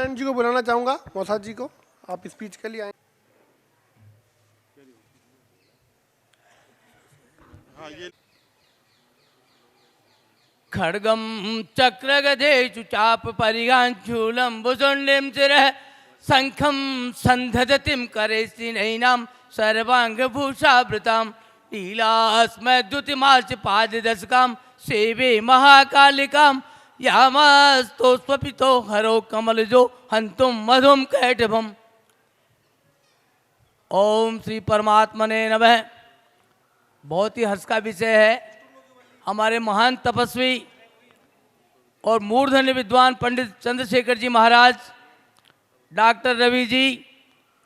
Superintendent जी को बुलाना चाहूँगा, मौसाद जी को, आप स्पीच के लिए आए। खड्गम चक्रगदेषु चाप परिगाञ्चूलं भुजुण्डिं शिरः शङ्खं सन्धजतिं करेस्तिनैनां सर्वाङ्गभूषावृतां लीलास्मद्युतिमार्चपाददशकां सेवे महाकालिकां यामास्तोष्वपितो हरो कमलजो हन्तुं मधुं कैटभम्। ओम श्री परमात्मने नमः। बहुत ही हर्ष का विषय है। हमारे महान तपस्वी और मूर्धन्य विद्वान पंडित चंद्रशेखर जी महाराज, डॉक्टर रवि जी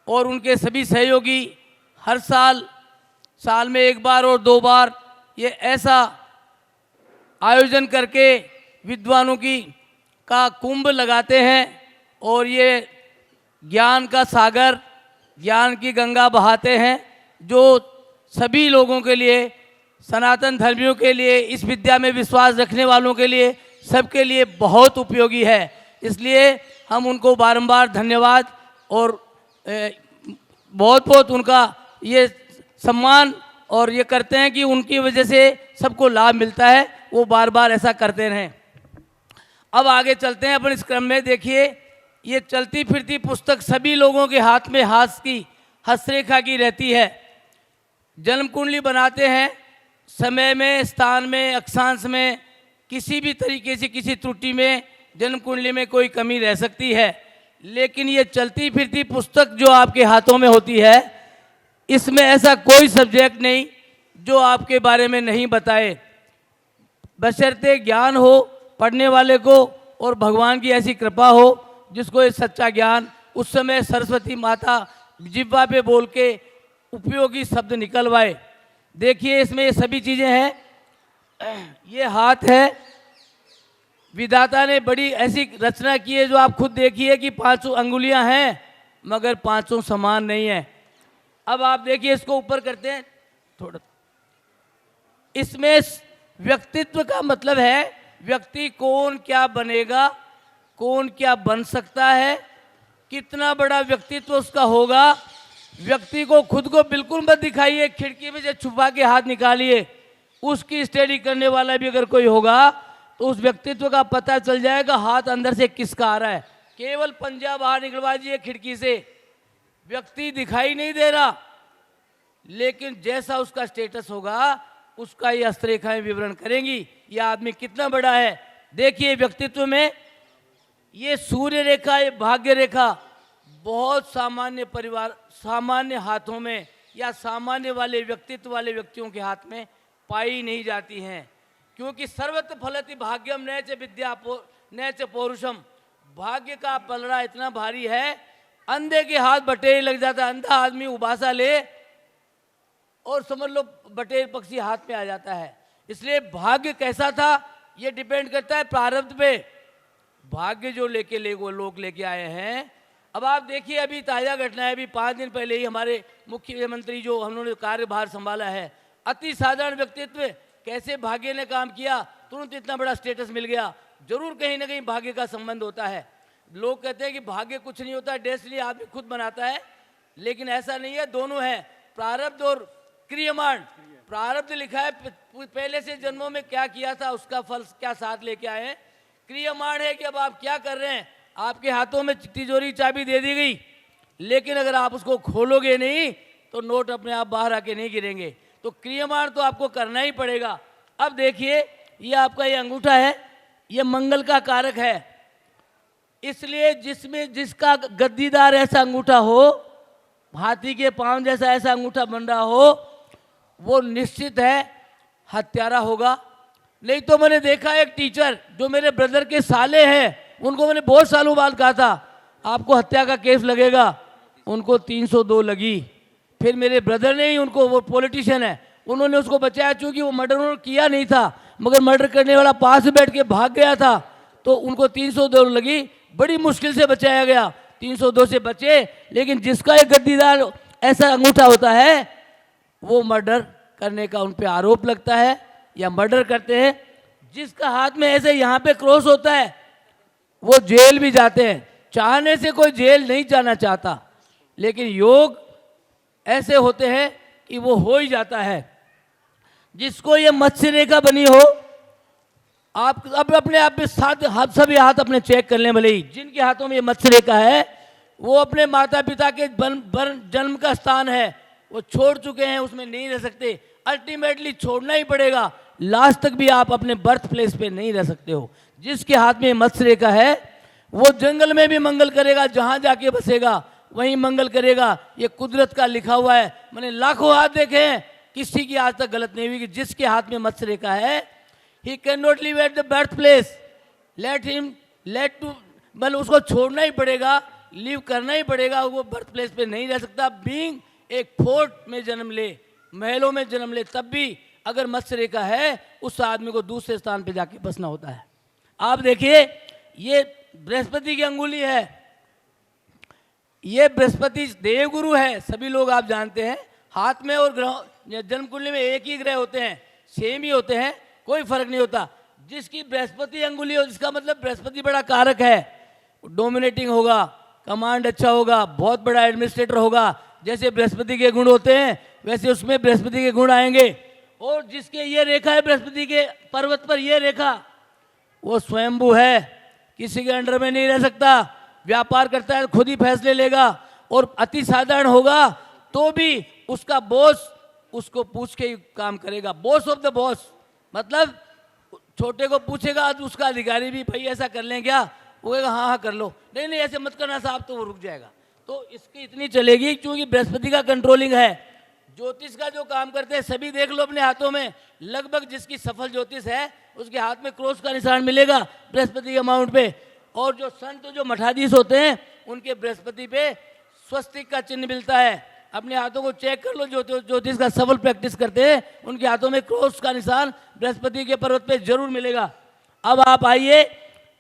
और उनके सभी सहयोगी हर साल में एक बार और दो बार ये ऐसा आयोजन करके विद्वानों का कुंभ लगाते हैं और ये ज्ञान का सागर, ज्ञान की गंगा बहाते हैं, जो सभी लोगों के लिए, सनातन धर्मियों के लिए, इस विद्या में विश्वास रखने वालों के लिए, सबके लिए बहुत उपयोगी है। इसलिए हम उनको बारंबार धन्यवाद और बहुत बहुत उनका ये सम्मान और ये करते हैं कि उनकी वजह से सबको लाभ मिलता है, वो बार बार ऐसा करते रहें। अब आगे चलते हैं अपन इस क्रम में। देखिए, ये चलती फिरती पुस्तक सभी लोगों के हाथ में हस्तरेखा की रहती है। जन्म कुंडली बनाते हैं, समय में, स्थान में, अक्षांश में किसी भी तरीके से किसी त्रुटि में जन्म कुंडली में कोई कमी रह सकती है, लेकिन ये चलती फिरती पुस्तक जो आपके हाथों में होती है, इसमें ऐसा कोई सब्जेक्ट नहीं जो आपके बारे में नहीं बताए, बशर्ते ज्ञान हो पढ़ने वाले को और भगवान की ऐसी कृपा हो जिसको ये सच्चा ज्ञान उस समय सरस्वती माता जिह्वा पे बोल के उपयोगी शब्द निकलवाए। देखिए, इसमें ये सभी चीज़ें हैं। ये हाथ है, विधाता ने बड़ी ऐसी रचना की है जो आप खुद देखिए कि 5 अंगुलियां हैं मगर 5 समान नहीं है। अब आप देखिए, इसको ऊपर करते हैं थोड़ा। इसमें व्यक्तित्व का मतलब है व्यक्ति कौन क्या बनेगा, कौन क्या बन सकता है, कितना बड़ा व्यक्तित्व उसका होगा। व्यक्ति को खुद को बिल्कुल मत दिखाइए, खिड़की में से छुपा के हाथ निकालिए। उसकी स्टडी करने वाला भी अगर कोई होगा तो उस व्यक्तित्व का पता चल जाएगा हाथ अंदर से किसका आ रहा है। केवल पंजा बाहर निकलवा दीजिए खिड़की से, व्यक्ति दिखाई नहीं दे रहा, लेकिन जैसा उसका स्टेटस होगा उसका ये हस्तरेखाएं विवरण करेंगी ये आदमी कितना बड़ा है। देखिए, व्यक्तित्व में ये सूर्य रेखा, ये भाग्य रेखा बहुत सामान्य परिवार, सामान्य हाथों में या सामान्य वाले व्यक्तित्व वाले व्यक्तियों के हाथ में पाई नहीं जाती हैं, क्योंकि सर्वत्र फलति भाग्यम नैच विद्या नैच पौरुषम। भाग्य का पलड़ा इतना भारी है, अंधे के हाथ बटेर लग जाता है। अंधा आदमी उबासा ले और समझ लो बटेर पक्षी हाथ में आ जाता है। इसलिए भाग्य कैसा था ये डिपेंड करता है प्रारब्ध पे। भाग्य जो वो लोग लेके आए हैं। अब आप देखिए, अभी ताज़ा घटना है, अभी 5 दिन पहले ही हमारे मुख्यमंत्री जो उन्होंने कार्यभार संभाला है, अति साधारण व्यक्तित्व, कैसे भाग्य ने काम किया, तुरंत इतना बड़ा स्टेटस मिल गया। जरूर कहीं ना कहीं भाग्य का संबंध होता है। लोग कहते हैं कि भाग्य कुछ नहीं होता, डेस्टिनी आदमी खुद बनाता है, लेकिन ऐसा नहीं है, दोनों है, प्रारब्ध और क्रियमाण। प्रारब्ध लिखा है पहले से जन्मों में क्या किया था उसका फल क्या साथ लेके आए हैं। क्रियमाण है कि अब आप क्या कर रहे हैं। आपके हाथों में तिजोरी चाबी दे दी गई, लेकिन अगर आप उसको खोलोगे नहीं तो नोट अपने आप बाहर आके नहीं गिरेंगे। तो क्रियमाण तो आपको करना ही पड़ेगा। अब देखिए, ये आपका ये अंगूठा है, ये मंगल का कारक है, इसलिए जिसका गद्दीदार ऐसा अंगूठा हो, हाथी के पांव जैसा ऐसा अंगूठा बन रहा हो, वो निश्चित है हत्यारा होगा। नहीं तो मैंने देखा एक टीचर जो मेरे ब्रदर के साले हैं, उनको मैंने बहुत सालों बाद कहा था आपको हत्या का केस लगेगा, उनको 302 लगी। फिर मेरे ब्रदर ने ही उनको, वो पॉलिटिशियन है, उन्होंने उसको बचाया, चूंकि वो मर्डर उन्होंने किया नहीं था मगर मर्डर करने वाला पास में बैठ के भाग गया था, तो उनको 302 लगी। बड़ी मुश्किल से बचाया गया, 302 से बचे। लेकिन जिसका एक गद्दीदार ऐसा अंगूठा होता है, वो मर्डर करने का उन पे आरोप लगता है या मर्डर करते हैं। जिसका हाथ में ऐसे यहाँ पे क्रॉस होता है वो जेल भी जाते हैं। चाहने से कोई जेल नहीं जाना चाहता, लेकिन योग ऐसे होते हैं कि वो हो ही जाता है। जिसको ये मत्स्य रेखा बनी हो, आप अब अपने आप में हाथ सभी हाथ अपने चेक कर लें, भले ही जिनके हाथों में ये मत्स्य रेखा है वो अपने माता पिता के जन्म का स्थान है, वो छोड़ चुके हैं, उसमें नहीं रह सकते। अल्टीमेटली छोड़ना ही पड़ेगा, लास्ट तक भी आप अपने बर्थ प्लेस पे नहीं रह सकते हो। जिसके हाथ में मत्स्य रेखा है वो जंगल में भी मंगल करेगा, जहां जाके बसेगा वहीं मंगल करेगा। ये कुदरत का लिखा हुआ है। मैंने लाखों हाथ देखे हैं, किसी की आज तक गलत नहीं हुई कि जिसके हाथ में मत्स्य रेखा है he can not live at the birth place, मतलब उसको छोड़ना ही पड़ेगा, लिव करना ही पड़ेगा, वो बर्थ प्लेस पे नहीं रह सकता। बीइंग एक फोर्ट में जन्म ले, महलों में जन्म ले, तब भी अगर मत्स्य रेखा है उस आदमी को दूसरे स्थान पे जाके बसना होता है। आप देखिए ये बृहस्पति की अंगुली है, ये बृहस्पति देवगुरु है, सभी लोग आप जानते हैं। हाथ में और ग्रह जन्म कुंडली में एक ही ग्रह होते हैं, सेम ही होते हैं, कोई फर्क नहीं होता। जिसकी बृहस्पति अंगुली हो, जिसका मतलब बृहस्पति बड़ा कारक है, डोमिनेटिंग होगा, कमांड अच्छा होगा, बहुत बड़ा एडमिनिस्ट्रेटर होगा। जैसे बृहस्पति के गुण होते हैं वैसे उसमें बृहस्पति के गुण आएंगे। और जिसके ये रेखा है बृहस्पति के पर्वत पर, ये रेखा, वो स्वयंभू है, किसी के अंडर में नहीं रह सकता, व्यापार करता है खुद ही फैसले लेगा, और अति साधारण होगा तो भी उसका बॉस उसको पूछ के ही काम करेगा। बॉस ऑफ द बॉस, मतलब छोटे को पूछेगा तो उसका अधिकारी भी, भाई ऐसा कर लें क्या, वो कहेगा हाँ हाँ कर लो, नहीं नहीं ऐसे मत करना साहब, तो वो रुक जाएगा। तो इसकी इतनी चलेगी क्योंकि बृहस्पति का कंट्रोलिंग है। ज्योतिष का जो काम करते हैं सभी देख लो अपने हाथों में, लगभग जिसकी सफल ज्योतिष है उसके हाथ में क्रॉस का निशान मिलेगा बृहस्पति के अमाउंट पे। और जो संत जो मठाधीश होते हैं उनके बृहस्पति पे स्वस्तिक का चिन्ह मिलता है। अपने हाथों को चेक कर लो, जो ज्योतिष का सफल प्रैक्टिस करते हैं उनके हाथों में क्रॉस का निशान बृहस्पति के पर्वत पे जरूर मिलेगा। अब आप आइए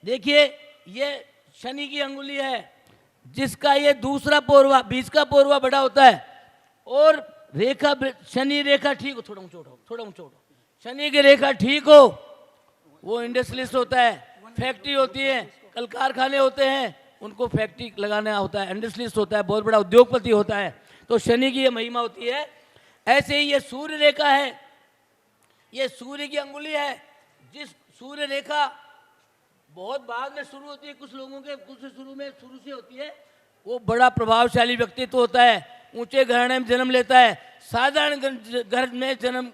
देखिए, ये शनि की अंगुली है, जिसका ये दूसरा पोरवा, बीच का पोरवा बड़ा होता है, और रेखा शनि रेखा ठीक हो, थोड़ा ऊंचा उठाओ, थोड़ा ऊंचा उठाओ, शनि की रेखा ठीक हो, वो इंडस्ट्रियलिस्ट होता है, फैक्ट्री होती है, कल कारखाने होते हैं, उनको फैक्ट्री लगाना होता है, इंडस्ट्रियलिस्ट होता है, बहुत बड़ा उद्योगपति होता है। तो शनि की ये महिमा होती है। ऐसे ही ये सूर्य रेखा है, ये सूर्य की अंगुली है। जिस सूर्य रेखा बहुत बाद में शुरू होती है, कुछ लोगों के कुछ शुरू से होती है, वो बड़ा प्रभावशाली व्यक्तित्व होता है, ऊंचे घराने में जन्म लेता है, साधारण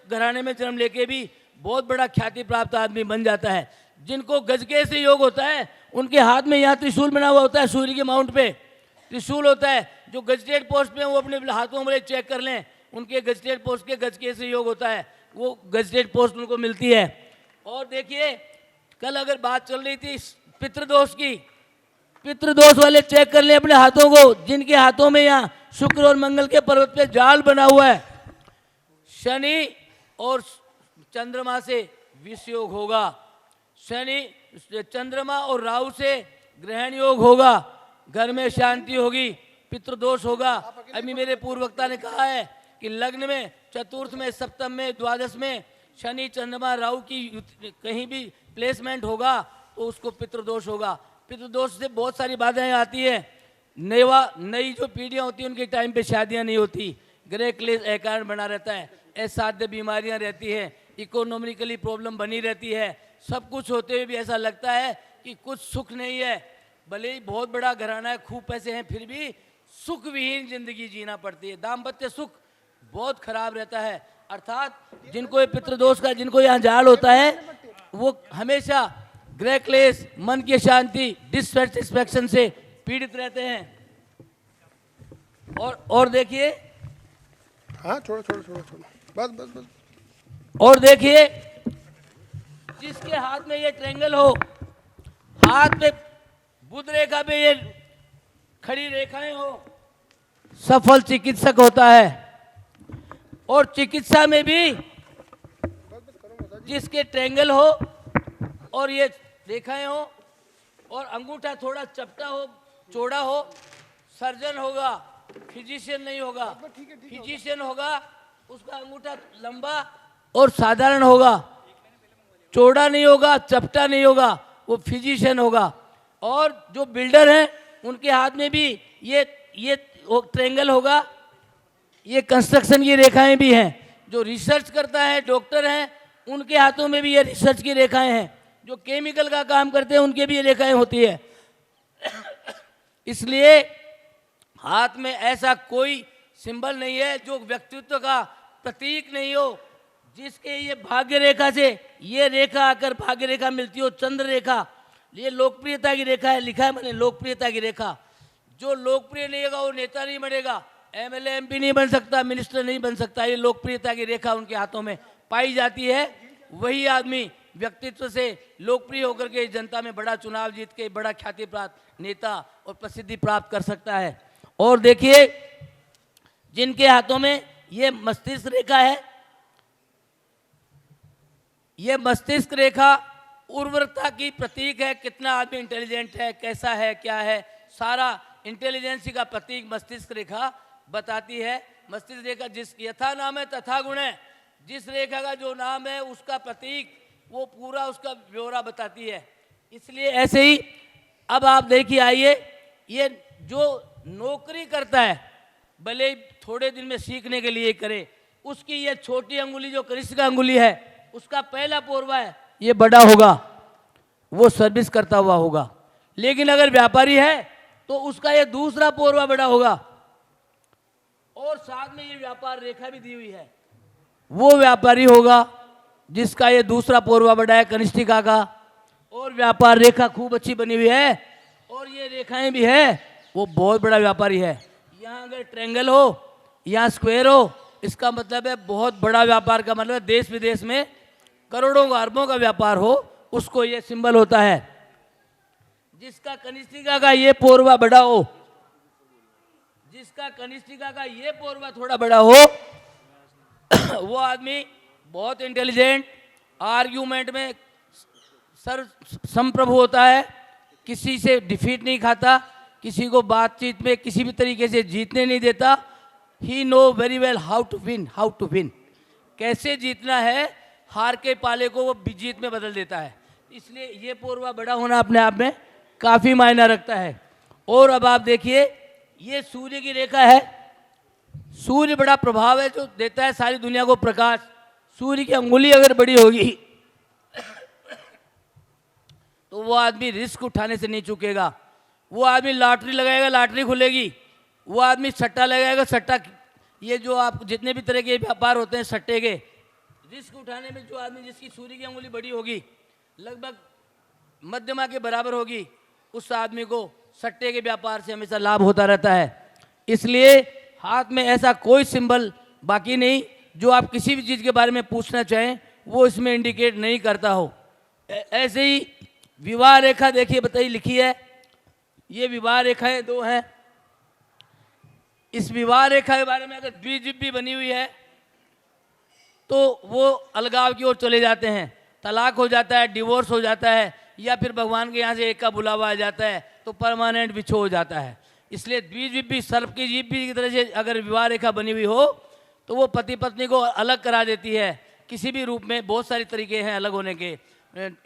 घराने में जन्म लेके भी बहुत बड़ा ख्याति प्राप्त आदमी बन जाता है। जिनको गजके से योग होता है उनके हाथ में यहाँ त्रिशूल बना हुआ होता है, सूर्य के माउंट पे त्रिशूल होता है। जो गजटेड पोस्ट में वो अपने हाथों में चेक कर लें, उनके गजटेड पोस्ट के गजके से योग होता है, वो गजटेड पोस्ट उनको मिलती है। और देखिए कल अगर बात चल रही थी पितृदोष की, पितृदोष वाले चेक कर लें अपने हाथों को, जिनके हाथों में यहाँ शुक्र और मंगल के पर्वत पे जाल बना हुआ है, शनि और चंद्रमा से विष योग होगा, शनि चंद्रमा और राहु से ग्रहण योग होगा, घर में शांति होगी, पितृदोष होगा। अभी मेरे पूर्व वक्ता ने कहा है कि लग्न में, चतुर्थ में, सप्तम में, द्वादश में शनि चंद्रमा राहु की कहीं भी प्लेसमेंट होगा तो उसको पितृदोष होगा। पितृदोष से बहुत सारी बाधाएं आती है, नई जो पीढ़ियां होती हैं उनके टाइम पे शादियां नहीं होती, ग्रह क्लेश अकारण बना रहता है, असाध्य बीमारियां रहती हैं, इकोनॉमिकली प्रॉब्लम बनी रहती है। सब कुछ होते हुए भी ऐसा लगता है कि कुछ सुख नहीं है, भले ही बहुत बड़ा घराना है, खूब पैसे हैं, फिर भी सुख विहीन जिंदगी जीना पड़ती है। दाम्पत्य सुख बहुत खराब रहता है। अर्थात जिनको ये पितृदोष का, जिनको यहाँ जाल होता है, वो हमेशा ग्रह क्लेश, मन की शांति, डिससैटिस्फैक्शन से पीड़ित रहते हैं। और देखिए, हाँ छोड़ो छोड़ो छोड़ो छोड़ो, बस बस बस। और देखिए जिसके हाथ में ये ट्रायंगल हो, हाथ में बुध रेखा पे ये खड़ी रेखाएं हो, सफल चिकित्सक होता है। और चिकित्सा में भी जिसके ट्रायंगल हो और ये रेखाएं हो और अंगूठा थोड़ा चपटा हो, चौड़ा हो, सर्जन होगा, फिजिशियन नहीं होगा। फिजिशियन होगा उसका अंगूठा लंबा और साधारण होगा, चौड़ा नहीं होगा, चपटा नहीं होगा, वो फिजिशियन होगा। और जो बिल्डर हैं उनके हाथ में भी ये ट्रेंगल होगा, ये कंस्ट्रक्शन की रेखाएं भी हैं। जो रिसर्च करता है, डॉक्टर हैं, उनके हाथों में भी ये रिसर्च की रेखाएं हैं। जो केमिकल का काम करते हैं उनके भी ये रेखाएं होती है। इसलिए हाथ में ऐसा कोई सिंबल नहीं है जो व्यक्तित्व का प्रतीक नहीं हो। जिसके ये भाग्य रेखा से ये रेखा आकर भाग्य रेखा मिलती हो, चंद्र रेखा, ये लोकप्रियता की रेखा है। लिखा है मैंने लोकप्रियता की रेखा। जो लोकप्रिय नहीं होगा वो नेता नहीं बनेगा, एमएलए एमपी नहीं बन सकता, मिनिस्टर नहीं बन सकता। ये लोकप्रियता की रेखा उनके हाथों में पाई जाती है। वही आदमी व्यक्तित्व से लोकप्रिय होकर के जनता में बड़ा चुनाव जीत के बड़ा ख्याति प्राप्त नेता और प्रसिद्धि प्राप्त कर सकता है। और देखिए जिनके हाथों में ये मस्तिष्क रेखा है, ये मस्तिष्क रेखा उर्वरता की प्रतीक है। कितना आदमी इंटेलिजेंट है, कैसा है, क्या है, सारा इंटेलिजेंसी का प्रतीक मस्तिष्क रेखा बताती है। मस्तिष्क रेखा जिस यथा नाम है तथा गुण है, जिस रेखा का जो नाम है उसका प्रतीक वो पूरा उसका ब्यौरा बताती है। इसलिए ऐसे ही अब आप देखिए आइए, ये जो नौकरी करता है भले ही थोड़े दिन में सीखने के लिए करे, उसकी ये छोटी अंगुली जो कनिष्ठ का अंगुली है उसका पहला पोरवा है, ये बड़ा होगा, वो सर्विस करता हुआ होगा। लेकिन अगर व्यापारी है तो उसका ये दूसरा पोरवा बड़ा होगा। और साथ में ये व्यापार रेखा भी दी हुई है, वो व्यापारी होगा जिसका ये दूसरा पोरवा बड़ा है कनिष्ठिका का, और व्यापार रेखा खूब अच्छी बनी हुई है और ये रेखाएं भी है, वो बहुत बड़ा व्यापारी है। यहाँ अगर ट्रायंगल हो, यहाँ स्क्वायर हो, इसका मतलब है बहुत बड़ा व्यापार का मतलब है देश विदेश में करोड़ों अरबों का व्यापार हो, उसको ये सिंबल होता है। जिसका कनिष्ठिका का ये पोरवा बड़ा हो, जिसका कनिष्ठिका का ये पोरवा थोड़ा बड़ा हो, वो आदमी बहुत इंटेलिजेंट, आर्ग्यूमेंट में संप्रभु होता है, किसी से डिफीट नहीं खाता, किसी को बातचीत में किसी भी तरीके से जीतने नहीं देता। He know very well how to win, कैसे जीतना है, हार के पाले को वो जीत में बदल देता है। इसलिए ये पोरवा बड़ा होना अपने आप में काफ़ी मायना रखता है। और अब आप देखिए ये सूर्य की रेखा है, सूर्य बड़ा प्रभाव है जो देता है सारी दुनिया को प्रकाश। सूर्य की अंगुली अगर बड़ी होगी तो वो आदमी रिस्क उठाने से नहीं चूकेगा। वो आदमी लॉटरी लगाएगा, लॉटरी खुलेगी। वो आदमी सट्टा लगाएगा, सट्टा, ये जो आप जितने भी तरह के व्यापार होते हैं सट्टे के, रिस्क उठाने में जो आदमी जिसकी सूर्य की अंगुली बड़ी होगी, लगभग मध्यमा के बराबर होगी, उस आदमी को सट्टे के व्यापार से हमेशा लाभ होता रहता है। इसलिए हाथ में ऐसा कोई सिंबल बाकी नहीं जो आप किसी भी चीज़ के बारे में पूछना चाहें वो इसमें इंडिकेट नहीं करता हो। ऐसे ही विवाह रेखा देखिए बताइए लिखी है, ये विवाह रेखाएं दो हैं। इस विवाह रेखा के बारे में अगर द्विजिप भी बनी हुई है तो वो अलगाव की ओर चले जाते हैं, तलाक हो जाता है, डिवोर्स हो जाता है, या फिर भगवान के यहाँ से एक का बुलावा आ जाता है तो परमानेंट बिछो हो जाता है। इसलिए द्विजिप भी, सर्प की जीप भी की तरह से अगर विवाह रेखा बनी हुई हो तो वो पति पत्नी को अलग करा देती है किसी भी रूप में। बहुत सारे तरीके हैं अलग होने के,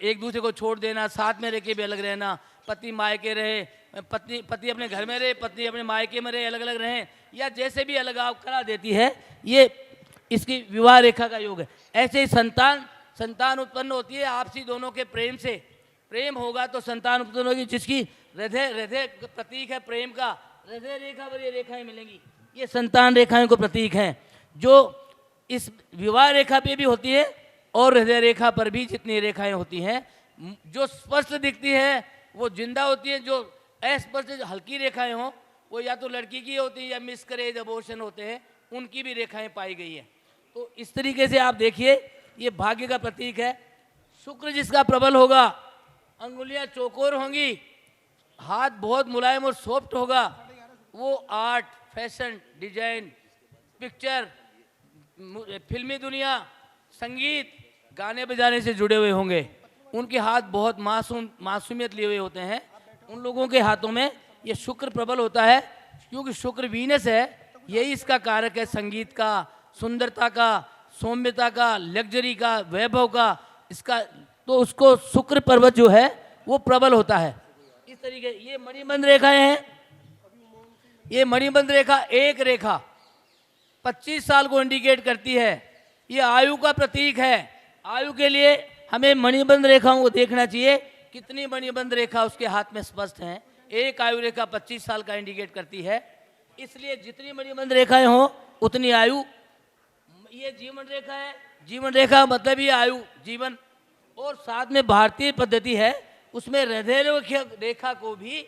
एक दूसरे को छोड़ देना, साथ में रह के भी अलग रहना, पति मायके रहे, पति अपने घर में रहे, पत्नी अपने मायके में रहे, अलग अलग रहें, या जैसे भी अलगाव करा देती है, ये इसकी विवाह रेखा का योग है। ऐसे ही संतान उत्पन्न होती है आपसी दोनों के प्रेम से। प्रेम होगा तो संतान उत्पन्न होगी, जिसकी हृदय प्रतीक है प्रेम का, हृदय रेखा पर ये रेखाएं मिलेंगी, ये संतान रेखाएं को प्रतीक हैं जो इस विवाह रेखा पे भी होती है और हृदय रेखा पर भी जितनी रेखाएं होती हैं जो स्पष्ट दिखती है वो जिंदा होती है, जो अस्पष्ट हल्की रेखाएं हों वो या तो लड़की की होती है या मिसकरेज अबॉर्शन होते हैं, उनकी भी रेखाएं पाई गई हैं। तो इस तरीके से आप देखिए ये भाग्य का प्रतीक है। शुक्र जिसका प्रबल होगा, अंगुलियां चौकोर होंगी, हाथ बहुत मुलायम और सॉफ्ट होगा, वो आर्ट, फैशन, डिजाइन, पिक्चर, फिल्मी दुनिया, संगीत, गाने बजाने से जुड़े हुए होंगे। उनके हाथ बहुत मासूमियत लिए हुए होते हैं। उन लोगों के हाथों में ये शुक्र प्रबल होता है क्योंकि शुक्र वीनस है, यही इसका कारक है, संगीत का, सुंदरता का, सौम्यता का, लग्जरी का, वैभव का, इसका। तो उसको शुक्र पर्वत जो है वो प्रबल होता है। इस तरीके, ये मणिबंध रेखाएं हैं। ये मणिबंध रेखा, एक रेखा 25 साल को इंडिकेट करती है। ये आयु का प्रतीक है। आयु के लिए हमें मणिबंध रेखाओं को देखना चाहिए, कितनी मणिबंध रेखा उसके हाथ में स्पष्ट हैं। एक आयु रेखा 25 साल का इंडिकेट करती है, इसलिए जितनी मणिबंध रेखाएं हो उतनी आयु। ये जीवन रेखा है, जीवन रेखा मतलब ये आयु, जीवन। और साथ में भारतीय पद्धति है, उसमें हृदय रेखा को भी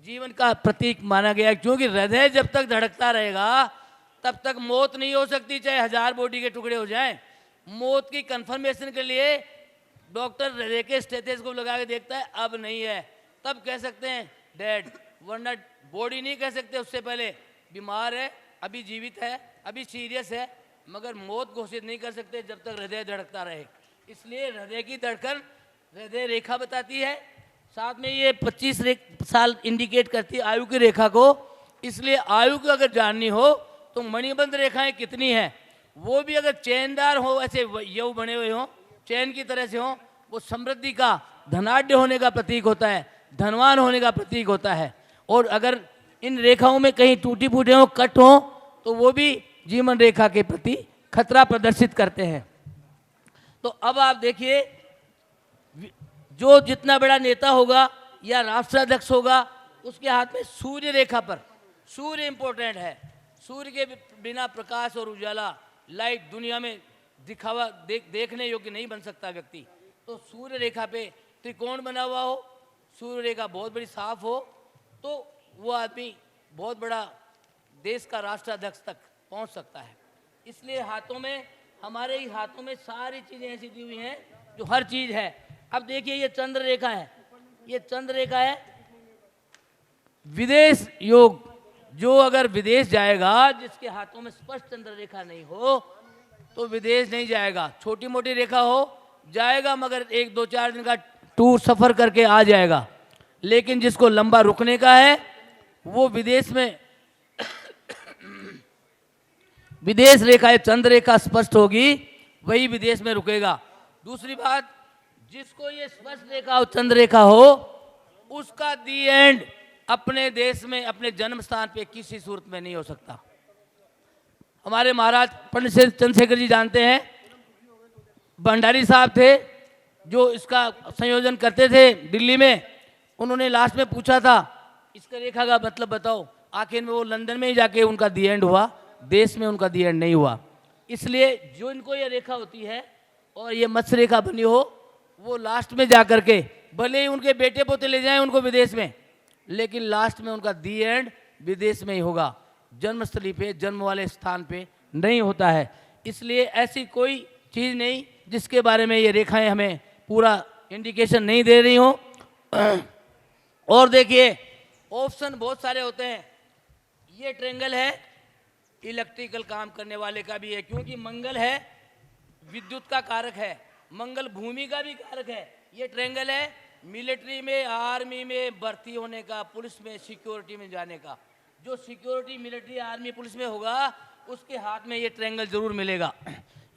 जीवन का प्रतीक माना गया है, क्योंकि हृदय जब तक धड़कता रहेगा तब तक मौत नहीं हो सकती, चाहे 1000 बॉडी के टुकड़े हो जाएं। मौत की कंफर्मेशन के लिए डॉक्टर हृदय के स्टेथोस्कोप लगा के देखता है, अब नहीं है, तब कह सकते हैं डेड, वरना बॉडी नहीं कह सकते उससे पहले बीमार है, अभी जीवित है, अभी सीरियस है, मगर मौत घोषित नहीं कर सकते जब तक हृदय धड़कता रहे। इसलिए हृदय की धड़कन हृदय रेखा बताती है। साथ में ये 25 साल इंडिकेट करती है आयु की रेखा को। इसलिए आयु को अगर जाननी हो तो मणिबंध रेखाएं कितनी हैं, वो भी अगर चैनदार हो, ऐसे यव बने हुए हों, चैन की तरह से हो, वो समृद्धि का, धनाढ्य होने का प्रतीक होता है, धनवान होने का प्रतीक होता है। और अगर इन रेखाओं में कहीं टूटी फूटे हो, कट हो, तो वो भी जीवन रेखा के प्रति खतरा प्रदर्शित करते हैं। तो अब आप देखिए, जो जितना बड़ा नेता होगा या राष्ट्राध्यक्ष होगा, उसके हाथ में सूर्य रेखा पर, सूर्य इंपॉर्टेंट है। सूर्य के बिना प्रकाश और उजाला, लाइट दुनिया में दिखावा देखने योग्य नहीं बन सकता व्यक्ति। तो सूर्य रेखा पे त्रिकोण बना हुआ हो, सूर्य रेखा बहुत बड़ी साफ हो, तो वो आदमी बहुत बड़ा देश का राष्ट्राध्यक्ष तक पहुंच सकता है। इसलिए हाथों में, हमारे ही हाथों में सारी चीज़ें ऐसी दी हुई हैं जो हर चीज़ है। अब देखिए, ये चंद्र रेखा है, ये चंद्र रेखा है विदेश योग। जो अगर विदेश जाएगा, जिसके हाथों में स्पष्ट चंद्र रेखा नहीं हो, तो विदेश नहीं जाएगा। छोटी मोटी रेखा हो जाएगा, मगर 1-2-4 दिन का टूर सफर करके आ जाएगा। लेकिन जिसको लंबा रुकने का है, वो विदेश में विदेश रेखा, चंद्र रेखा स्पष्ट होगी, वही विदेश में रुकेगा। दूसरी बात, जिसको ये स्पष्ट रेखा और चंद्र रेखा हो, उसका दी एंड अपने देश में, अपने जन्म स्थान पे किसी सूरत में नहीं हो सकता। हमारे महाराज पंडित चंद्रशेखर जी जानते हैं, भंडारी साहब थे जो इसका संयोजन करते थे दिल्ली में। उन्होंने लास्ट में पूछा था इसका रेखा का मतलब बताओ, आखिर में वो लंदन में ही जाके उनका दी एंड हुआ, देश में उनका दी एंड नहीं हुआ। इसलिए जो इनको ये रेखा होती है और ये मत्स्य रेखा बनी हो, वो लास्ट में जा कर के, भले ही उनके बेटे पोते ले जाएं उनको विदेश में, लेकिन लास्ट में उनका दी एंड विदेश में ही होगा, जन्मस्थली पे, जन्म वाले स्थान पे नहीं होता है। इसलिए ऐसी कोई चीज़ नहीं जिसके बारे में ये रेखाएं हमें पूरा इंडिकेशन नहीं दे रही हो। और देखिए, ऑप्शन बहुत सारे होते हैं। ये ट्रेंगल है, इलेक्ट्रिकल काम करने वाले का भी है, क्योंकि मंगल है, विद्युत का कारक है, मंगल भूमि का भी कारक है। ये ट्रेंगल है मिलिट्री में, आर्मी में भर्ती होने का, पुलिस में, सिक्योरिटी में जाने का। जो सिक्योरिटी, मिलिट्री, आर्मी, पुलिस में होगा, उसके हाथ में ये ट्रेंगल जरूर मिलेगा।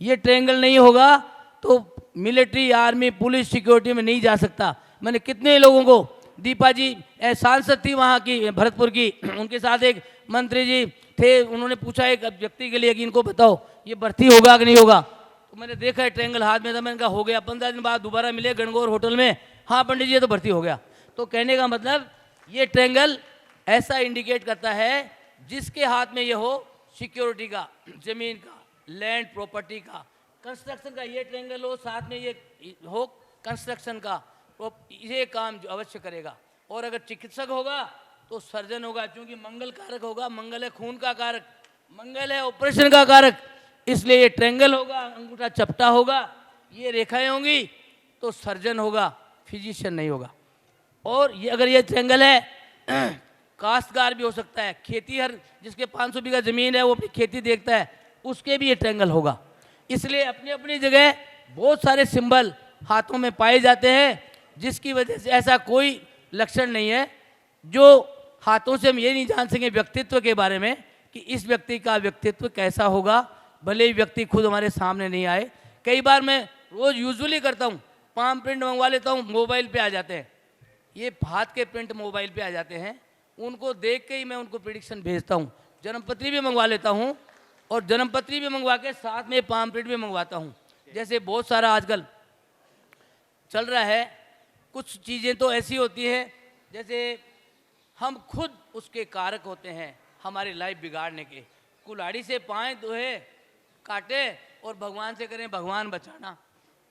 ये ट्रेंगल नहीं होगा तो मिलिट्री, आर्मी, पुलिस, सिक्योरिटी में नहीं जा सकता। मैंने कितने लोगों को, दीपा जी सांसद थी वहाँ की, भरतपुर की, उनके साथ एक मंत्री जी थे, उन्होंने पूछा एक व्यक्ति के लिए कि इनको बताओ ये भर्ती होगा कि नहीं होगा, तो मैंने देखा है ट्रेंगल हाथ में था, मैंने कहा हो गया। 15 दिन बाद दोबारा मिले गणगौर होटल में, हाँ पंडित जी ये तो भर्ती हो गया। तो कहने का मतलब, ये ट्रेंगल ऐसा इंडिकेट करता है जिसके हाथ में ये हो सिक्योरिटी का, जमीन का, लैंड प्रॉपर्टी का, कंस्ट्रक्शन का ये ट्रेंगल हो, साथ में ये हो कंस्ट्रक्शन का, तो ये काम जो अवश्य करेगा। और अगर चिकित्सक होगा तो सर्जन होगा, क्योंकि मंगल कारक होगा, मंगल है खून का कारक, मंगल है ऑपरेशन का कारक। इसलिए ये ट्रेंगल होगा, अंगूठा चपटा होगा, ये रेखाएं होंगी तो सर्जन होगा, फिजिशियन नहीं होगा। और ये अगर ये ट्रेंगल है, काश्तकार भी हो सकता है, खेती, हर जिसके 500 बीघा जमीन है वो अपनी खेती देखता है, उसके भी ये ट्रेंगल होगा। इसलिए अपनी अपनी जगह बहुत सारे सिंबल हाथों में पाए जाते हैं, जिसकी वजह से ऐसा कोई लक्षण नहीं है जो हाथों से हम ये नहीं जान सकें व्यक्तित्व के बारे में कि इस व्यक्ति का व्यक्तित्व कैसा होगा, भले ही व्यक्ति खुद हमारे सामने नहीं आए। कई बार मैं रोज़ यूजुअली करता हूँ, पाम प्रिंट मंगवा लेता हूँ, मोबाइल पे आ जाते हैं, ये हाथ के प्रिंट मोबाइल पे आ जाते हैं, उनको देख के ही मैं उनको प्रिडिक्शन भेजता हूँ। जन्मपत्री भी मंगवा लेता हूँ और जन्मपत्री भी मंगवा के साथ में पामप्लेट भी मंगवाता हूँ। जैसे बहुत सारा आजकल चल रहा है, कुछ चीज़ें तो ऐसी होती हैं जैसे हम खुद उसके कारक होते हैं हमारी लाइफ बिगाड़ने के। कुल्हाड़ी से पाएँ दोहे काटे और भगवान से करें भगवान बचाना।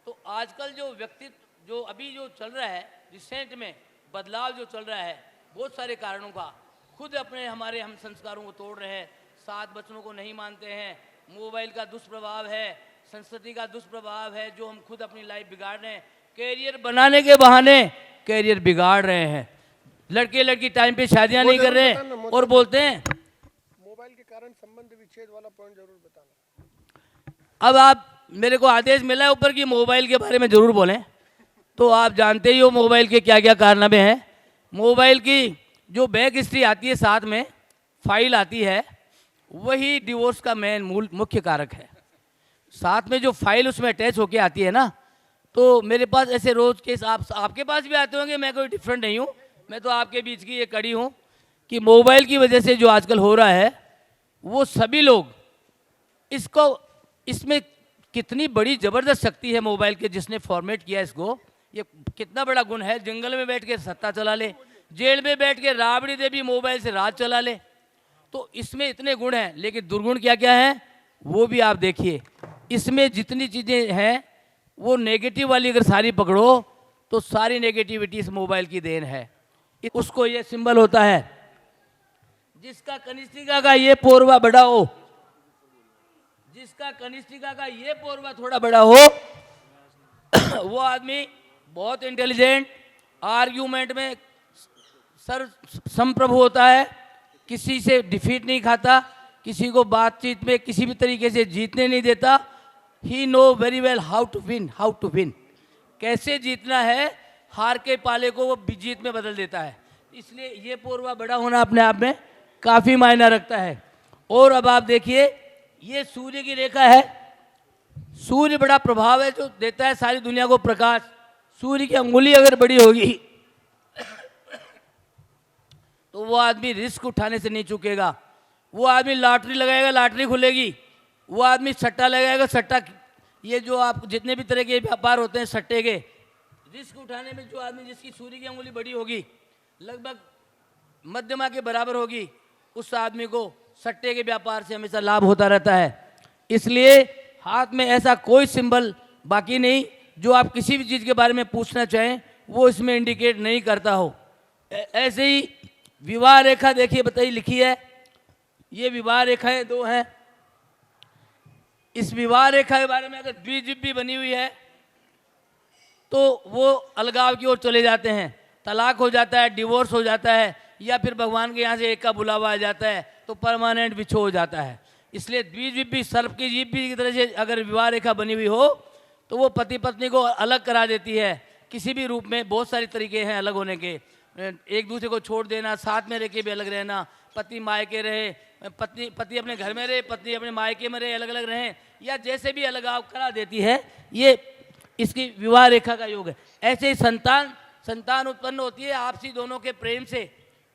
तो आजकल जो व्यक्तित्व जो अभी जो चल रहा है, रिसेंट में बदलाव जो चल रहा है, बहुत सारे कारणों का, खुद अपने हमारे हम संस्कारों को तोड़ रहे हैं, सात वचनों को नहीं मानते हैं, मोबाइल का दुष्प्रभाव है, संस्कृति का दुष्प्रभाव है, जो हम खुद अपनी लाइफ बिगाड़ रहे हैं। कैरियर बनाने के बहाने कैरियर बिगाड़ रहे हैं। लड़के लड़की टाइम पे शादियां नहीं कर रहे हैं और बोलते हैं मोबाइल के कारण संबंध विच्छेद वाला पॉइंट जरूर बताना। अब आप मेरे को आदेश मिला है ऊपर कि मोबाइल के बारे में ज़रूर बोलें, तो आप जानते ही हो मोबाइल के क्या क्या कारनामे हैं। मोबाइल की जो बैक हिस्ट्री आती है, साथ में फाइल आती है, वही डिवोर्स का मुख्य कारक है। साथ में जो फाइल उसमें अटैच होके आती है ना, तो मेरे पास ऐसे रोज़ केस आपके पास भी आते होंगे, मैं कोई डिफरेंट नहीं हूँ, मैं तो आपके बीच की ये कड़ी हूँ कि मोबाइल की वजह से जो आजकल हो रहा है, वो सभी लोग इसमें कितनी बड़ी ज़बरदस्त शक्ति है मोबाइल के, जिसने फॉर्मेट किया इसको, ये कितना बड़ा गुण है। जंगल में बैठ के सत्ता चला ले, जेल में बैठ के राबड़ी देवी मोबाइल से राज चला ले, तो इसमें इतने गुण हैं। लेकिन दुर्गुण क्या क्या है वो भी आप देखिए। इसमें जितनी चीज़ें हैं वो नेगेटिव वाली अगर सारी पकड़ो तो सारी नेगेटिविटी इस मोबाइल की देन है। उसको ये सिंबल होता है, जिसका कनिष्ठिका का ये पोरवा बड़ा हो, जिसका कनिष्ठिका का ये पोरवा थोड़ा बड़ा हो, वो आदमी बहुत इंटेलिजेंट, आर्ग्यूमेंट में संप्रभु होता है, किसी से डिफीट नहीं खाता, किसी को बातचीत में किसी भी तरीके से जीतने नहीं देता। He know very well how to win, कैसे जीतना है, हार के पाले को वो जीत में बदल देता है। इसलिए ये पोरवा बड़ा होना अपने आप में काफ़ी मायना रखता है। और अब आप देखिए, ये सूर्य की रेखा है, सूर्य बड़ा प्रभाव है जो देता है सारी दुनिया को प्रकाश। सूर्य की अंगुली अगर बड़ी होगी तो वो आदमी रिस्क उठाने से नहीं चूकेगा। वो आदमी लॉटरी लगाएगा, लॉटरी खुलेगी। वो आदमी सट्टा लगाएगा, सट्टा, ये जो आप जितने भी तरह के व्यापार होते हैं सट्टे के, रिस्क उठाने में जो आदमी जिसकी सूर्य की अंगुली बड़ी होगी, लगभग मध्यमा के बराबर होगी, उस आदमी को सट्टे के व्यापार से हमेशा लाभ होता रहता है। इसलिए हाथ में ऐसा कोई सिंबल बाकी नहीं जो आप किसी भी चीज़ के बारे में पूछना चाहें वो इसमें इंडिकेट नहीं करता हो। ऐसे ही विवाह रेखा देखिए, बताइए लिखी है, ये विवाह रेखाएं दो हैं। इस विवाह रेखा के बारे में अगर द्विजिह्वी बनी हुई है तो वो अलगाव की ओर चले जाते हैं, तलाक हो जाता है, डिवोर्स हो जाता है, या फिर भगवान के यहाँ से एक का बुलावा आ जाता है तो परमानेंट बिछो हो जाता है। इसलिए द्विजिह्वी सर्प की जिह्वी की तरह से अगर विवाह रेखा बनी हुई हो तो वो पति पत्नी को अलग करा देती है किसी भी रूप में। बहुत सारे तरीके हैं अलग होने के, एक दूसरे को छोड़ देना, साथ में रह के भी अलग रहना, पति मायके रहे, पति अपने घर में रहे, पत्नी अपने मायके में रहे, अलग अलग रहें, या जैसे भी अलगाव करा देती है, ये इसकी विवाह रेखा का योग है। ऐसे ही संतान उत्पन्न होती है आपसी दोनों के प्रेम से।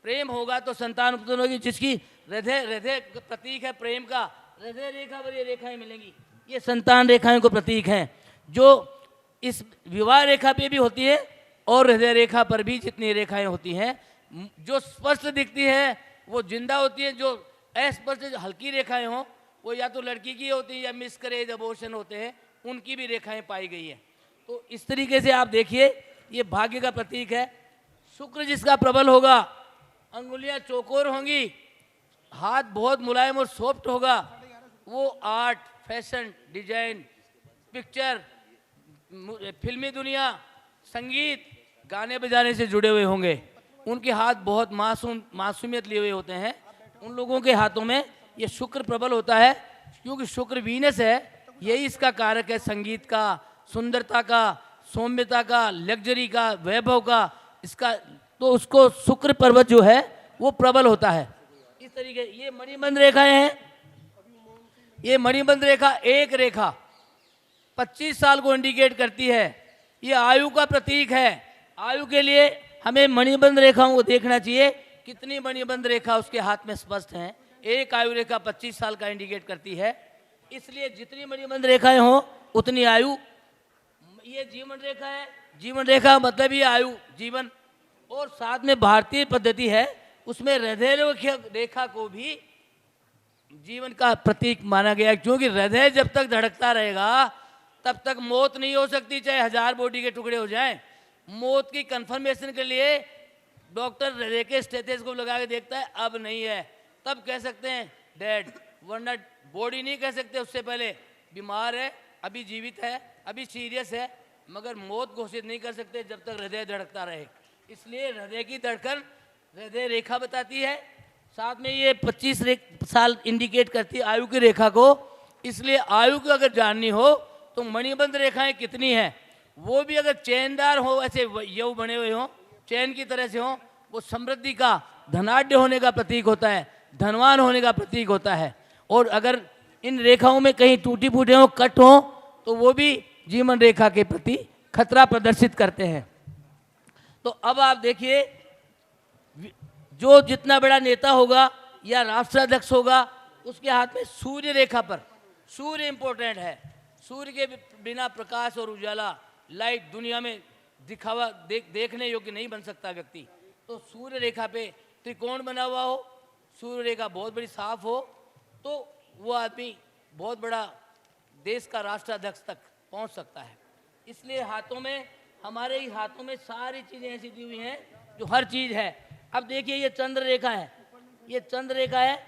प्रेम होगा तो संतान उत्पन्न होगी, जिसकी हृदय प्रतीक है प्रेम का, हृदय रेखा पर ये रेखाएं मिलेंगी, ये संतान रेखाएं को प्रतीक हैं, जो इस विवाह रेखा पे भी होती है और हृदय रेखा पर भी जितनी रेखाएं होती हैं, जो स्पष्ट दिखती है वो जिंदा होती है, जो अस्पष्ट हल्की रेखाएं हों वो या तो लड़की की होती है या मिसकरेज अबॉर्शन होते हैं, उनकी भी रेखाएं पाई गई हैं। तो इस तरीके से आप देखिए, ये भाग्य का प्रतीक है। शुक्र जिसका प्रबल होगा, अंगुलियां चौकोर होंगी, हाथ बहुत मुलायम और सॉफ्ट होगा, वो आर्ट, फैशन, डिजाइन, पिक्चर, फिल्मी दुनिया, संगीत, गाने बजाने से जुड़े हुए होंगे। उनके हाथ बहुत मासूमियत लिए हुए होते हैं। उन लोगों के हाथों में ये शुक्र प्रबल होता है, क्योंकि शुक्र वीनस है, यही इसका कारक है, संगीत का, सुंदरता का, सौम्यता का, लग्जरी का, वैभव का, इसका। तो उसको शुक्र पर्वत जो है वो प्रबल होता है। इस तरीके ये मणिबंध रेखाएं हैं। ये मणिबंध रेखा एक रेखा 25 साल को इंडिकेट करती है। ये आयु का प्रतीक है। आयु के लिए हमें मणिबंध रेखाओं को देखना चाहिए, कितनी मणिबंध रेखा उसके हाथ में स्पष्ट हैं। एक आयु रेखा 25 साल का इंडिकेट करती है, इसलिए जितनी मणिबंध रेखाएं हो उतनी आयु। ये जीवन रेखा है, जीवन रेखा मतलब ये आयु जीवन। और साथ में भारतीय पद्धति है, उसमें हृदय रेखा को भी जीवन का प्रतीक माना गया है, क्योंकि हृदय जब तक धड़कता रहेगा तब तक मौत नहीं हो सकती, चाहे 1000 बॉडी के टुकड़े हो जाएं। मौत की कंफर्मेशन के लिए डॉक्टर हृदय के स्टेथोस्कोप लगा के देखता है, अब नहीं है, तब कह सकते हैं डेड, वरना बॉडी नहीं कह सकते उससे पहले बीमार है, अभी जीवित है, अभी सीरियस है, मगर मौत घोषित नहीं कर सकते जब तक हृदय धड़कता रहे। इसलिए हृदय की धड़कन हृदय रेखा बताती है। साथ में ये 25 साल इंडिकेट करती है आयु की रेखा को। इसलिए आयु को अगर जाननी हो तो मणिबंध रेखाएं कितनी हैं, वो भी अगर चैनदार हो, ऐसे यव बने हुए हों, चैन की तरह से हों, वो समृद्धि का, धनाढ्य होने का प्रतीक होता है, धनवान होने का प्रतीक होता है। और अगर इन रेखाओं में कहीं टूटी फूटे हों, कट हों, तो वो भी जीवन रेखा के प्रति खतरा प्रदर्शित करते हैं। तो अब आप देखिए, जो जितना बड़ा नेता होगा या राष्ट्राध्यक्ष होगा, उसके हाथ में सूर्य रेखा पर, सूर्य इंपॉर्टेंट है। सूर्य के बिना प्रकाश और उजाला, लाइट दुनिया में दिखावा देखने योग्य नहीं बन सकता व्यक्ति। तो सूर्य रेखा पे त्रिकोण बना हुआ हो, सूर्य रेखा बहुत बड़ी साफ हो, तो वो आदमी बहुत बड़ा देश का राष्ट्राध्यक्ष तक पहुंच सकता है। इसलिए हाथों में, हमारे ही हाथों में सारी चीज़ें ऐसी दी हुई हैं जो हर चीज़ है। अब देखिए, ये चंद्र रेखा है, ये चंद्र रेखा है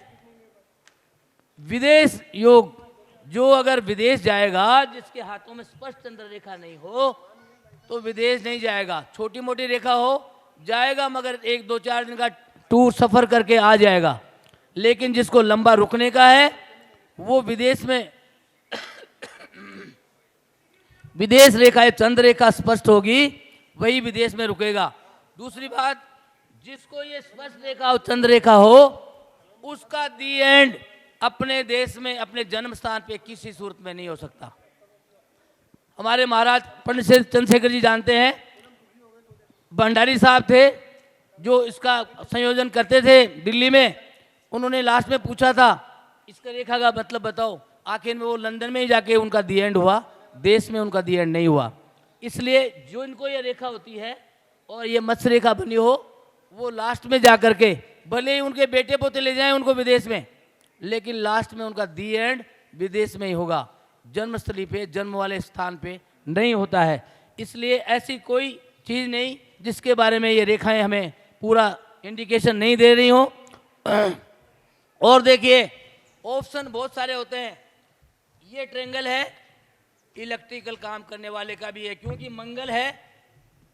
विदेश योग। जो अगर विदेश जाएगा, जिसके हाथों में स्पष्ट चंद्र रेखा नहीं हो, तो विदेश नहीं जाएगा। छोटी मोटी रेखा हो जाएगा, मगर 1-2-4 दिन का टूर सफर करके आ जाएगा। लेकिन जिसको लंबा रुकने का है, वो विदेश में विदेश रेखा है, चंद्र रेखा स्पष्ट होगी, वही विदेश में रुकेगा। दूसरी बात, जिसको ये स्पष्ट रेखा हो, चंद्र रेखा हो, उसका दी एंड अपने देश में, अपने जन्म स्थान पे किसी सूरत में नहीं हो सकता। हमारे महाराज पंडित चंद्रशेखर जी जानते हैं, भंडारी साहब थे जो इसका संयोजन करते थे दिल्ली में। उन्होंने लास्ट में पूछा था इसका रेखा का मतलब बताओ, आखिर में वो लंदन में ही जाके उनका दी एंड हुआ, देश में उनका दी एंड नहीं हुआ। इसलिए जो इनको ये रेखा होती है और ये मत्स्य रेखा बनी हो, वो लास्ट में जा कर के, भले ही उनके बेटे पोते ले जाएं उनको विदेश में, लेकिन लास्ट में उनका दी एंड विदेश में ही होगा, जन्मस्थली पे, जन्म वाले स्थान पे नहीं होता है। इसलिए ऐसी कोई चीज़ नहीं जिसके बारे में ये रेखाएं हमें पूरा इंडिकेशन नहीं दे रही हो। और देखिए, ऑप्शन बहुत सारे होते हैं। ये ट्रेंगल है, इलेक्ट्रिकल काम करने वाले का भी है, क्योंकि मंगल है,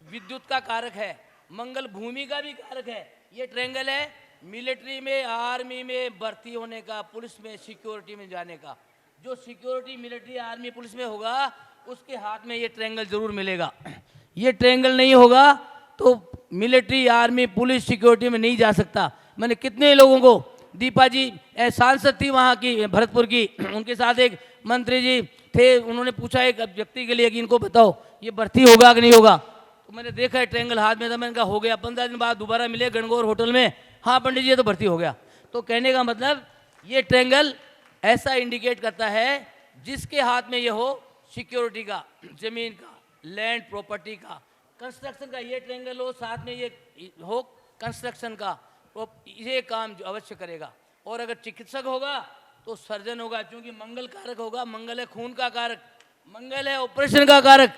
विद्युत का कारक है, मंगल भूमि का भी कारक है। ये ट्रेंगल है मिलिट्री में, आर्मी में भर्ती होने का, पुलिस में, सिक्योरिटी में जाने का। जो सिक्योरिटी, मिलिट्री, आर्मी, पुलिस में होगा, उसके हाथ में ये ट्रेंगल जरूर मिलेगा। ये ट्रेंगल नहीं होगा तो मिलिट्री, आर्मी, पुलिस, सिक्योरिटी में नहीं जा सकता। मैंने कितने लोगों को, दीपा जी सांसद थी वहाँ की भरतपुर की, उनके साथ एक मंत्री जी थे, उन्होंने पूछा एक व्यक्ति के लिए कि इनको बताओ ये भर्ती होगा कि नहीं होगा। तो मैंने देखा है ट्रेंगल हाथ में था, मैंने कहा हो गया। 15 दिन बाद दोबारा मिले गणगौर होटल में, हाँ पंडित जी ये तो भर्ती हो गया। तो कहने का मतलब, ये ट्रेंगल ऐसा इंडिकेट करता है जिसके हाथ में ये हो सिक्योरिटी का, जमीन का, लैंड प्रॉपर्टी का, कंस्ट्रक्शन का ये ट्रेंगल हो, साथ में ये हो कंस्ट्रक्शन का, तो ये काम जो अवश्य करेगा। और अगर चिकित्सक होगा तो सर्जन होगा, क्योंकि मंगल कारक होगा, मंगल है खून का कारक, मंगल है ऑपरेशन का कारक।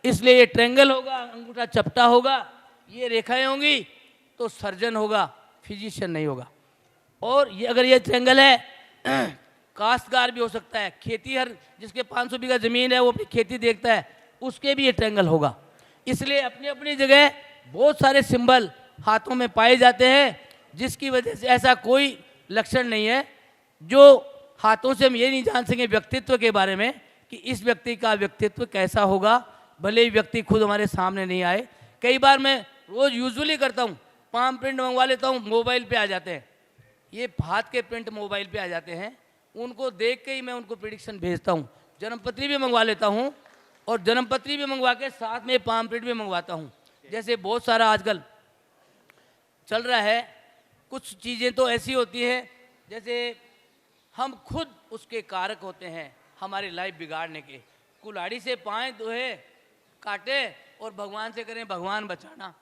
इसलिए ये ट्रेंगल होगा, अंगूठा चपटा होगा, ये रेखाएं होंगी तो सर्जन होगा, फिजिशियन नहीं होगा। और ये अगर ये ट्रेंगल है, काश्तकार भी हो सकता है, खेती, हर जिसके 500 बीघा जमीन है वो अपनी खेती देखता है, उसके भी ये ट्रेंगल होगा। इसलिए अपनी अपनी जगह बहुत सारे सिंबल हाथों में पाए जाते हैं, जिसकी वजह से ऐसा कोई लक्षण नहीं है जो हाथों से हम ये नहीं जान सकें व्यक्तित्व के बारे में कि इस व्यक्ति का व्यक्तित्व कैसा होगा, भले ही व्यक्ति खुद हमारे सामने नहीं आए। कई बार मैं रोज़ यूजुअली करता हूँ, पाम प्रिंट मंगवा लेता हूँ, मोबाइल पे आ जाते हैं, ये हाथ के प्रिंट मोबाइल पे आ जाते हैं, उनको देख के ही मैं उनको प्रिडिक्शन भेजता हूँ। जन्मपत्री भी मंगवा लेता हूँ, और जन्मपत्री भी मंगवा के साथ में पाम प्रिंट भी मंगवाता हूँ। जैसे बहुत सारा आजकल चल रहा है, कुछ चीज़ें तो ऐसी होती हैं जैसे हम खुद उसके कारक होते हैं हमारी लाइफ बिगाड़ने के। कुल्हाड़ी से पाएँ दुहे काटे और भगवान से करें भगवान बचाना।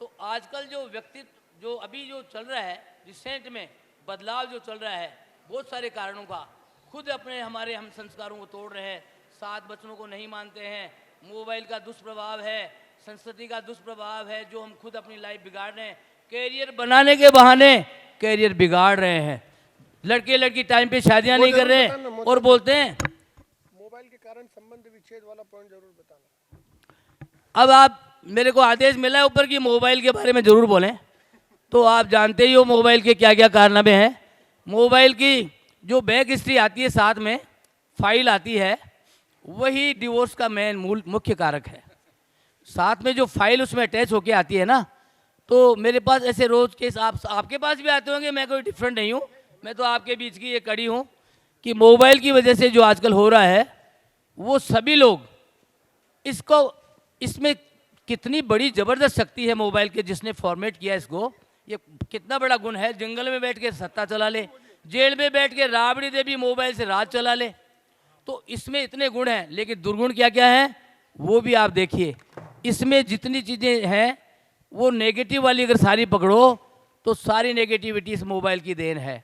तो आजकल जो व्यक्तित्व जो अभी जो चल रहा है रिसेंट में बदलाव जो चल रहा है बहुत सारे कारणों का, खुद अपने हमारे हम संस्कारों को तोड़ रहे हैं, सात वचनों को नहीं मानते हैं, मोबाइल का दुष्प्रभाव है, संस्कृति का दुष्प्रभाव है, जो हम खुद अपनी लाइफ बिगाड़ रहे हैं। कैरियर बनाने के बहाने कैरियर बिगाड़ रहे हैं। लड़के लड़की टाइम पे शादियां नहीं कर रहे हैं और बोलते हैं मोबाइल के कारण संबंध विच्छेद वाला पॉइंट जरूर बताना। अब आप मेरे को आदेश मिला है ऊपर कि मोबाइल के बारे में ज़रूर बोलें, तो आप जानते ही हो मोबाइल के क्या क्या कारनामे हैं। मोबाइल की जो बैक हिस्ट्री आती है, साथ में फाइल आती है, वही डिवोर्स का मेन मुख्य कारक है। साथ में जो फाइल उसमें अटैच होके आती है ना, तो मेरे पास ऐसे रोज केस आपके पास भी आते होंगे, मैं कोई डिफरेंट नहीं हूँ, मैं तो आपके बीच की ये कड़ी हूँ कि मोबाइल की वजह से जो आजकल हो रहा है वो सभी लोग इसमें कितनी बड़ी ज़बरदस्त शक्ति है मोबाइल के, जिसने फॉर्मेट किया इसको, ये कितना बड़ा गुण है। जंगल में बैठ के सत्ता चला ले, जेल में बैठ के राबड़ी देवी मोबाइल से राज चला ले, तो इसमें इतने गुण हैं। लेकिन दुर्गुण क्या क्या है वो भी आप देखिए। इसमें जितनी चीज़ें हैं वो नेगेटिव वाली अगर सारी पकड़ो तो सारी नेगेटिविटी इस मोबाइल की देन है।